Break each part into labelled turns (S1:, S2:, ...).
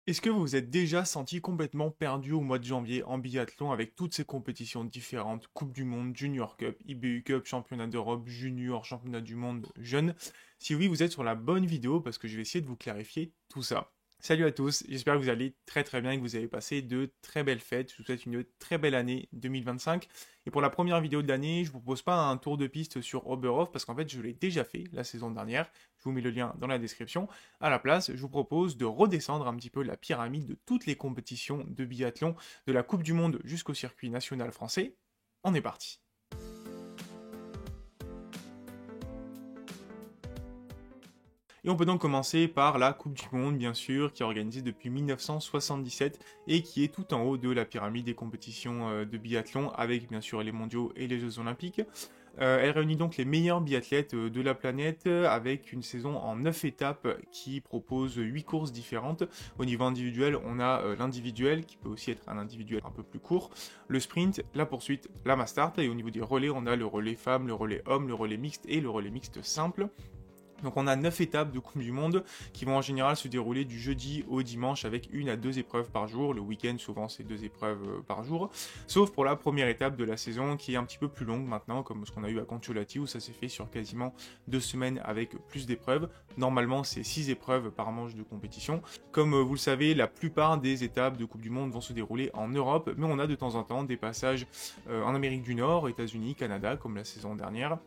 S1: Est-ce que vous vous êtes déjà senti complètement perdu au mois de janvier en biathlon avec toutes ces compétitions différentes, Coupe du Monde, Junior Cup, IBU Cup, Championnat d'Europe, Junior, Championnat du Monde, Jeune? Si oui, vous êtes sur la bonne vidéo parce que je vais essayer de vous clarifier tout ça. Salut à tous, j'espère que vous allez très très bien et que vous avez passé de très belles fêtes. Je vous souhaite une très belle année 2025. Et pour la première vidéo de l'année, je vous propose pas un tour de piste sur Oberhof parce qu'en fait je l'ai déjà fait la saison dernière. Je vous mets le lien dans la description. À la place, je vous propose de redescendre un petit peu la pyramide de toutes les compétitions de biathlon, de la Coupe du Monde jusqu'au circuit national français. On est parti. Et on peut donc commencer par la Coupe du Monde, bien sûr, qui est organisée depuis 1977 et qui est tout en haut de la pyramide des compétitions de biathlon, avec bien sûr les mondiaux et les Jeux Olympiques. Elle réunit donc les meilleurs biathlètes de la planète avec une saison en 9 étapes qui propose 8 courses différentes. Au niveau individuel, on a l'individuel qui peut aussi être un individuel un peu plus court, le sprint, la poursuite, la mass start, et au niveau des relais, on a le relais femme, le relais homme, le relais mixte et le relais mixte simple. Donc on a 9 étapes de Coupe du Monde qui vont en général se dérouler du jeudi au dimanche avec 1 à 2 épreuves par jour. Le week-end souvent c'est 2 épreuves par jour. Sauf pour la première étape de la saison qui est un petit peu plus longue maintenant, comme ce qu'on a eu à Contiolati où ça s'est fait sur quasiment 2 semaines avec plus d'épreuves. Normalement c'est 6 épreuves par manche de compétition. Comme vous le savez, la plupart des étapes de Coupe du Monde vont se dérouler en Europe, mais on a de temps en temps des passages en Amérique du Nord, États-Unis, Canada comme la saison dernière.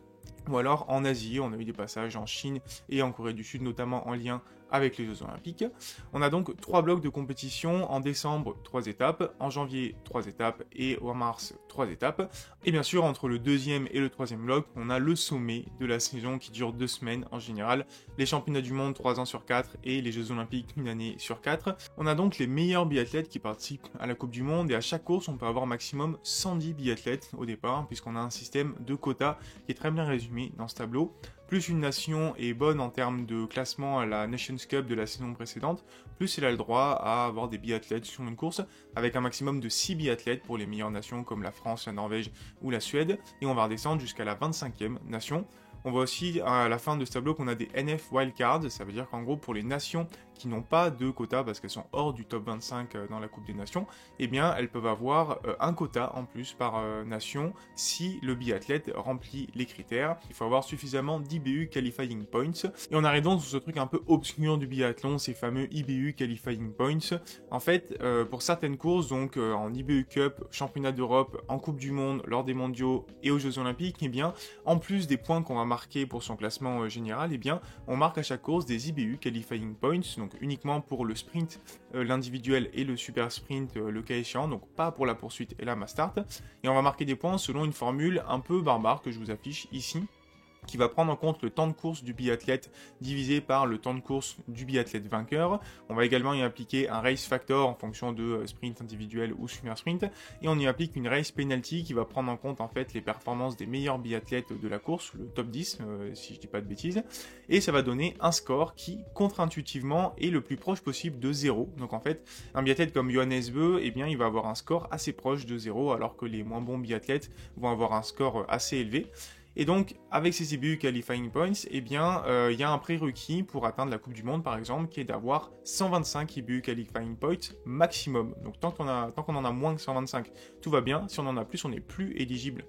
S1: Ou alors en Asie, on a eu des passages en Chine et en Corée du Sud, notamment en lien avec les Jeux Olympiques. On a donc 3 blocs de compétition, en décembre 3 étapes, en janvier 3 étapes et en mars 3 étapes. Et bien sûr, entre le deuxième et le troisième bloc, on a le sommet de la saison qui dure 2 semaines en général, les championnats du monde 3 ans sur 4 et les Jeux Olympiques 1 année sur 4. On a donc les meilleurs biathlètes qui participent à la Coupe du Monde et à chaque course, on peut avoir maximum 110 biathlètes au départ, puisqu'on a un système de quotas qui est très bien résumé dans ce tableau. Plus une nation est bonne en termes de classement à la Nations Cup de la saison précédente, plus elle a le droit à avoir des biathlètes sur une course, avec un maximum de 6 biathlètes pour les meilleures nations comme la France, la Norvège ou la Suède, et on va redescendre jusqu'à la 25e nation. On voit aussi à la fin de ce tableau qu'on a des NF Wildcards, ça veut dire qu'en gros pour les nations qui n'ont pas de quota parce qu'elles sont hors du top 25 dans la Coupe des Nations, eh bien elles peuvent avoir un quota en plus par nation si le biathlète remplit les critères. Il faut avoir suffisamment d'IBU Qualifying Points. Et on arrive donc sur ce truc un peu obscur du biathlon, ces fameux IBU Qualifying Points. En fait, pour certaines courses, donc en IBU Cup, Championnat d'Europe, en Coupe du Monde, lors des mondiaux et aux Jeux Olympiques, eh bien, en plus des points qu'on va marquer pour son classement général, eh bien, on marque à chaque course des IBU Qualifying Points, donc uniquement pour le sprint, l'individuel et le super sprint, le cas échéant, donc pas pour la poursuite et la mass start. Et on va marquer des points selon une formule un peu barbare que je vous affiche ici, qui va prendre en compte le temps de course du biathlète divisé par le temps de course du biathlète vainqueur. On va également y appliquer un race factor en fonction de sprint individuel ou super sprint, et on y applique une race penalty qui va prendre en compte en fait les performances des meilleurs biathlètes de la course, le top 10 si je dis pas de bêtises, et ça va donner un score qui contre-intuitivement est le plus proche possible de 0. Donc en fait, un biathlète comme Johannes Bö, eh bien il va avoir un score assez proche de 0 alors que les moins bons biathlètes vont avoir un score assez élevé. Et donc, avec ces IBU Qualifying Points, eh bien, il y a un prérequis pour atteindre la Coupe du Monde, par exemple, qui est d'avoir 125 IBU Qualifying Points maximum. Donc, tant qu'on en a moins que 125, tout va bien. Si on en a plus, on n'est plus éligible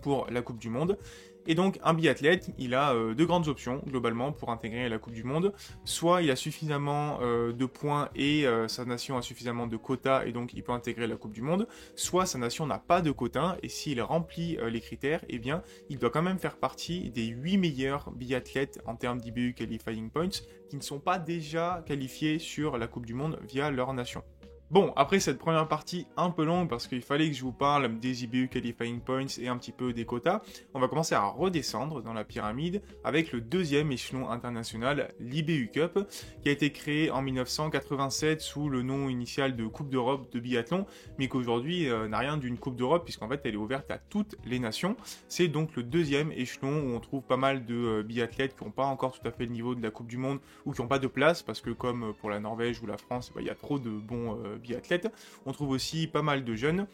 S1: pour la Coupe du Monde. Et donc un biathlète, il a deux grandes options globalement pour intégrer la Coupe du Monde. Soit il a suffisamment de points et sa nation a suffisamment de quotas et donc il peut intégrer la Coupe du Monde. Soit sa nation n'a pas de quotas et s'il remplit les critères, eh bien il doit quand même faire partie des 8 meilleurs biathlètes en termes d'IBU Qualifying Points qui ne sont pas déjà qualifiés sur la Coupe du Monde via leur nation. Bon, après cette première partie un peu longue parce qu'il fallait que je vous parle des IBU Qualifying Points et un petit peu des quotas, on va commencer à redescendre dans la pyramide avec le deuxième échelon international, l'IBU Cup, qui a été créé en 1987 sous le nom initial de Coupe d'Europe de biathlon, mais qu'aujourd'hui n'a rien d'une Coupe d'Europe puisqu'en fait elle est ouverte à toutes les nations. C'est donc le deuxième échelon où on trouve pas mal de biathlètes qui n'ont pas encore tout à fait le niveau de la Coupe du Monde ou qui n'ont pas de place parce que comme pour la Norvège ou la France, il y a trop de bons biathlètes. On trouve aussi pas mal de jeunes.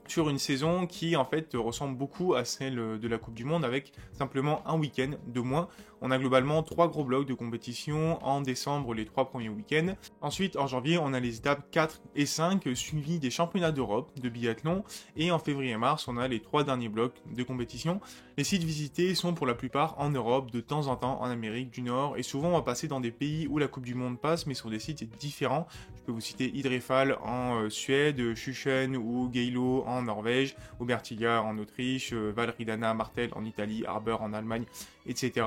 S1: sur une saison qui en fait ressemble beaucoup à celle de la Coupe du Monde avec simplement un week-end de moins. On a globalement 3 gros blocs de compétition en décembre les 3 premiers week-ends. Ensuite en janvier on a les étapes 4 et 5 suivies des championnats d'Europe de biathlon et en février et mars on a les 3 derniers blocs de compétition. Les sites visités sont pour la plupart en Europe, de temps en temps en Amérique du Nord et souvent on va passer dans des pays où la Coupe du Monde passe mais sur des sites différents. Je peux vous citer Idrefal en Suède, Schuchen ou Geilo en Norvège, Obertilia en Autriche, Valridana, Martel en Italie, Harbour en Allemagne, etc.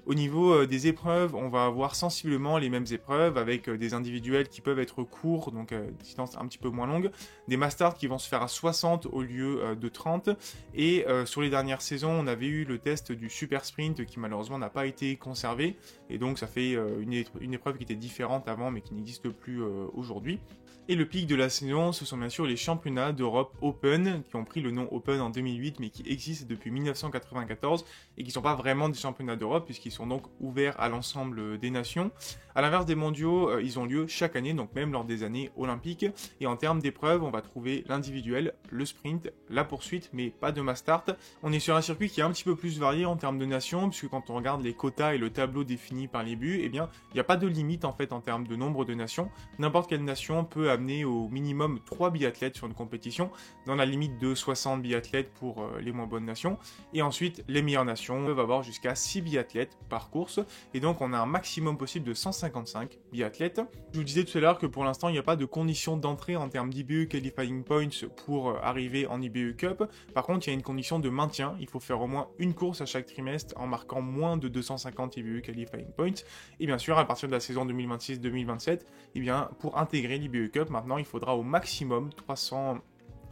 S1: Au niveau des épreuves, on va avoir sensiblement les mêmes épreuves avec des individuels qui peuvent être courts, donc distance un petit peu moins longue, des masters qui vont se faire à 60 au lieu de 30, et sur les dernières saisons, on avait eu le test du super sprint qui malheureusement n'a pas été conservé, et donc ça fait une épreuve qui était différente avant mais qui n'existe plus aujourd'hui. Et le pic de la saison, ce sont bien sûr les championnats d'Europe Open, qui ont pris le nom Open en 2008, mais qui existent depuis 1994, et qui ne sont pas vraiment des championnats d'Europe, puisqu'ils sont donc ouverts à l'ensemble des nations. À l'inverse des mondiaux, ils ont lieu chaque année, donc même lors des années olympiques. Et en termes d'épreuves, on va trouver l'individuel, le sprint, la poursuite, mais pas de mass start. On est sur un circuit qui est un petit peu plus varié en termes de nations, puisque quand on regarde les quotas et le tableau défini par les buts, eh bien, il n'y a pas de limite en fait en termes de nombre de nations. N'importe quelle nation peut amener au minimum 3 biathlètes sur une compétition, dans la limite de 60 biathlètes pour les moins bonnes nations. Et ensuite, les meilleures nations peuvent avoir jusqu'à 6 biathlètes par course, et donc on a un maximum possible de 155 biathlètes. Je vous disais tout à l'heure que pour l'instant, il n'y a pas de condition d'entrée en termes d'IBU Qualifying Points pour arriver en IBU Cup. Par contre, il y a une condition de maintien, il faut faire au moins une course à chaque trimestre en marquant moins de 250 IBU Qualifying Points. Et bien sûr, à partir de la saison 2026-2027, eh bien, pour intégrer l'IBU Cup, maintenant, il faudra au maximum 300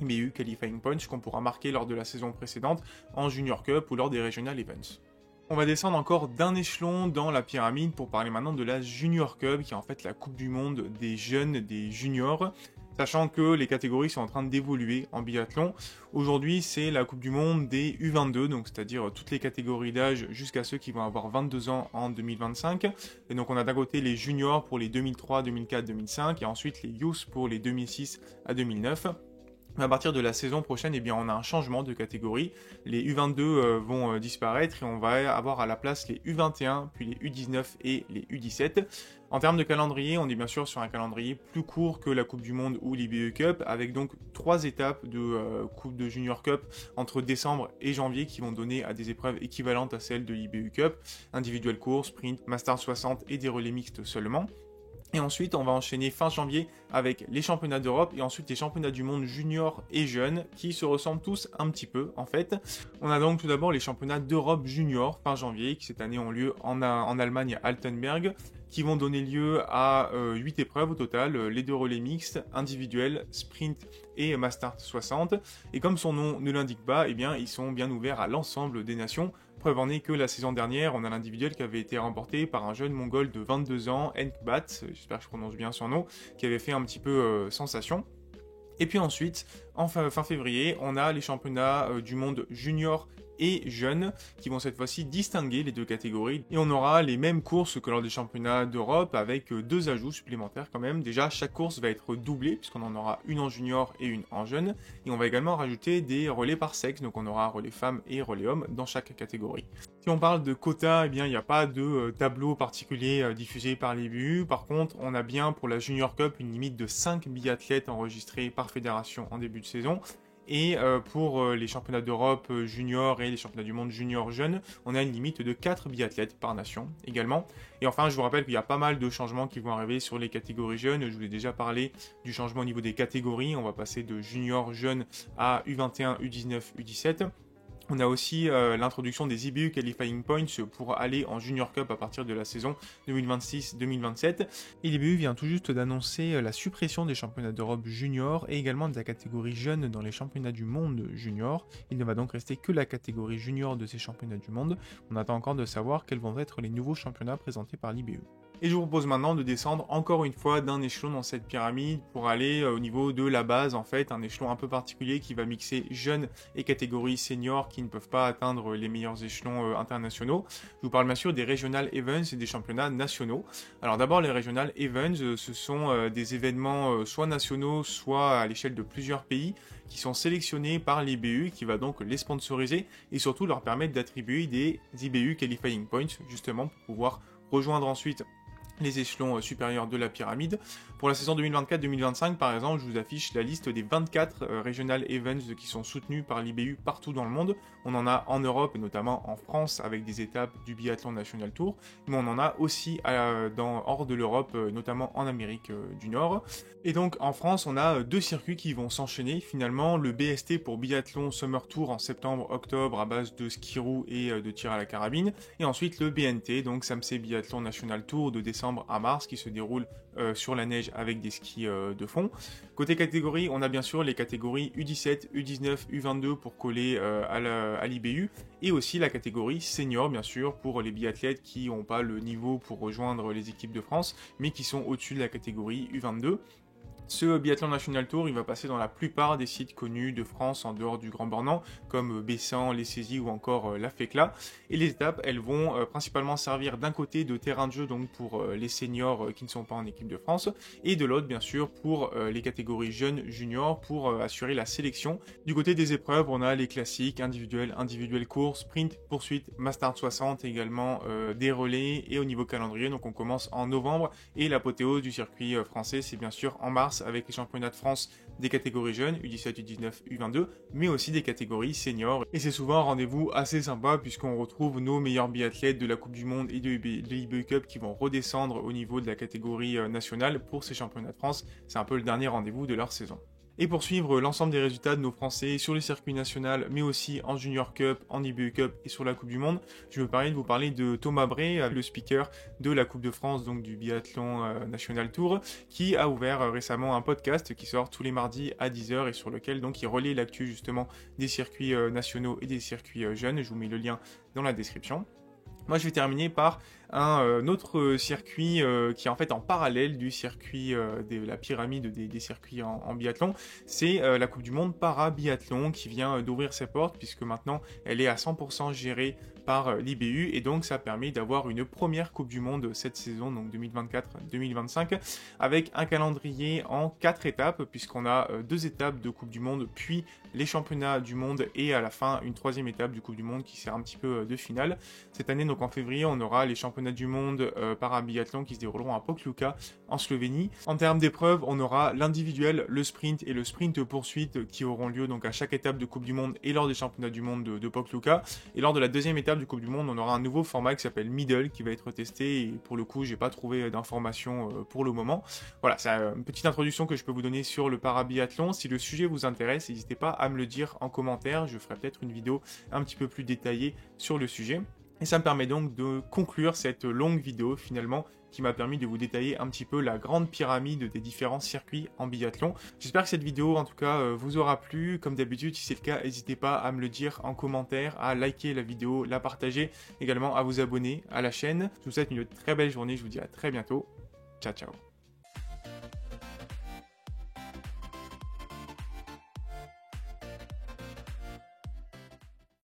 S1: IBU Qualifying Points qu'on pourra marquer lors de la saison précédente en Junior Cup ou lors des Regional Events. On va descendre encore d'un échelon dans la pyramide pour parler maintenant de la Junior Cup, qui est en fait la Coupe du Monde des jeunes, des juniors, sachant que les catégories sont en train d'évoluer en biathlon. Aujourd'hui, c'est la Coupe du Monde des U22, donc c'est-à-dire toutes les catégories d'âge jusqu'à ceux qui vont avoir 22 ans en 2025. Et donc on a d'un côté les juniors pour les 2003, 2004, 2005, et ensuite les youth pour les 2006 à 2009. À partir de la saison prochaine, eh bien, on a un changement de catégorie. Les U22 vont disparaître et on va avoir à la place les U21, puis les U19 et les U17. En termes de calendrier, on est bien sûr sur un calendrier plus court que la Coupe du Monde ou l'IBU Cup, avec donc 3 étapes de Coupe de Junior Cup entre décembre et janvier qui vont donner à des épreuves équivalentes à celles de l'IBU Cup, individuel court, sprint, Master 60 et des relais mixtes seulement. Et ensuite, on va enchaîner fin janvier avec les championnats d'Europe et ensuite les championnats du monde junior et jeunes qui se ressemblent tous un petit peu en fait. On a donc tout d'abord les championnats d'Europe junior fin janvier qui cette année ont lieu en Allemagne à Altenberg, qui vont donner lieu à 8 épreuves au total, les 2 relais mixtes, individuels, sprint et Master 60. Et comme son nom ne l'indique pas, eh bien, ils sont bien ouverts à l'ensemble des nations. Preuve en est que la saison dernière, on a l'individuel qui avait été remporté par un jeune mongol de 22 ans, Enkbat, j'espère que je prononce bien son nom, qui avait fait un petit peu sensation. Et puis ensuite, en fin février, on a les championnats du monde junior et jeunes qui vont cette fois-ci distinguer les deux catégories et on aura les mêmes courses que lors des championnats d'Europe avec 2 ajouts supplémentaires quand même. Déjà, chaque course va être doublée puisqu'on en aura une en junior et une en jeune et on va également rajouter des relais par sexe, donc on aura relais femmes et relais hommes dans chaque catégorie. Si on parle de quotas, eh bien il n'y a pas de tableau particulier diffusé par les BU. Par contre, on a bien pour la Junior Cup une limite de 5 biathlètes enregistrés par fédération en début de saison. Et pour les championnats d'Europe junior et les championnats du monde junior jeune, on a une limite de 4 biathlètes par nation également. Et enfin, je vous rappelle qu'il y a pas mal de changements qui vont arriver sur les catégories jeunes. Je vous ai déjà parlé du changement au niveau des catégories. On va passer de junior jeune à U21, U19, U17. On a aussi l'introduction des IBU Qualifying Points pour aller en Junior Cup à partir de la saison 2026-2027. Et l'IBU vient tout juste d'annoncer la suppression des championnats d'Europe junior et également de la catégorie jeune dans les championnats du monde junior. Il ne va donc rester que la catégorie junior de ces championnats du monde. On attend encore de savoir quels vont être les nouveaux championnats présentés par l'IBU. Et je vous propose maintenant de descendre encore une fois d'un échelon dans cette pyramide pour aller au niveau de la base, en fait, un échelon un peu particulier qui va mixer jeunes et catégories seniors qui ne peuvent pas atteindre les meilleurs échelons internationaux. Je vous parle bien sûr des Regional Events et des championnats nationaux. Alors d'abord, les Regional Events, ce sont des événements soit nationaux, soit à l'échelle de plusieurs pays qui sont sélectionnés par l'IBU qui va donc les sponsoriser et surtout leur permettre d'attribuer des IBU Qualifying Points justement pour pouvoir rejoindre ensuite les échelons supérieurs de la pyramide. Pour la saison 2024-2025, par exemple, je vous affiche la liste des 24 Regional Events qui sont soutenus par l'IBU partout dans le monde. On en a en Europe et notamment en France avec des étapes du Biathlon National Tour, mais on en a aussi hors de l'Europe, notamment en Amérique du Nord. Et donc en France, on a deux circuits qui vont s'enchaîner. Finalement, le BST pour Biathlon Summer Tour en septembre-octobre à base de ski roue et de tir à la carabine. Et ensuite le BNT, donc SAMC Biathlon National Tour de décembre à mars qui se déroule sur la neige avec des skis de fond. Côté catégorie, on a bien sûr les catégories U17, U19, U22 pour coller à l'IBU et aussi la catégorie senior bien sûr pour les biathlètes qui n'ont pas le niveau pour rejoindre les équipes de France mais qui sont au-dessus de la catégorie U22. Ce Biathlon National Tour, il va passer dans la plupart des sites connus de France en dehors du Grand Bornand, comme Bessan, Les Saisies ou encore la Fécla. Et les étapes, elles vont principalement servir d'un côté de terrain de jeu donc pour les seniors qui ne sont pas en équipe de France, et de l'autre bien sûr pour les catégories jeunes, juniors, pour assurer la sélection. Du côté des épreuves, on a les classiques, individuel course, sprint, poursuite, Mastart 60, également des relais, et au niveau calendrier, donc on commence en novembre, et l'apothéose du circuit français, c'est bien sûr en mars, avec les championnats de France des catégories jeunes, U17, U19, U22, mais aussi des catégories seniors. Et c'est souvent un rendez-vous assez sympa puisqu'on retrouve nos meilleurs biathlètes de la Coupe du Monde et de l'IBU Cup qui vont redescendre au niveau de la catégorie nationale pour ces championnats de France. C'est un peu le dernier rendez-vous de leur saison. Et pour suivre l'ensemble des résultats de nos Français sur les circuits nationaux, mais aussi en Junior Cup, en IBU Cup et sur la Coupe du Monde, je me permets de vous parler de Thomas Bray, le speaker de la Coupe de France, donc du Biathlon National Tour, qui a ouvert récemment un podcast qui sort tous les mardis à 10h et sur lequel donc il relaie l'actu justement des circuits nationaux et des circuits jeunes. Je vous mets le lien dans la description. Moi, je vais terminer par un autre circuit qui est en fait en parallèle du circuit de la pyramide des circuits en biathlon. C'est la Coupe du Monde para-biathlon qui vient d'ouvrir ses portes puisque maintenant elle est à 100% gérée par l'IBU et donc ça permet d'avoir une première Coupe du Monde cette saison, donc 2024-2025, avec un calendrier en 4 étapes puisqu'on a 2 étapes de Coupe du Monde, puis les championnats du monde et à la fin une 3e étape du Coupe du Monde qui sert un petit peu de finale. Cette année, donc en février, on aura les championnats du monde para-biathlon qui se dérouleront à Pokluka en Slovénie. En termes d'épreuves, on aura l'individuel, le sprint et le sprint poursuite qui auront lieu donc à chaque étape de Coupe du Monde et lors des championnats du monde de Pokluka. Et lors de la 2e étape du Coupe du Monde, on aura un nouveau format qui s'appelle Middle qui va être testé et pour le coup, j'ai pas trouvé d'informations pour le moment. Voilà, c'est une petite introduction que je peux vous donner sur le para-biathlon. Si le sujet vous intéresse, n'hésitez pas à me le dire en commentaire. Je ferai peut-être une vidéo un petit peu plus détaillée sur le sujet. Et ça me permet donc de conclure cette longue vidéo finalement qui m'a permis de vous détailler un petit peu la grande pyramide des différents circuits en biathlon. J'espère que cette vidéo en tout cas vous aura plu. Comme d'habitude, si c'est le cas, n'hésitez pas à me le dire en commentaire, à liker la vidéo, la partager, également à vous abonner à la chaîne. Je vous souhaite une très belle journée, je vous dis à très bientôt. Ciao ciao.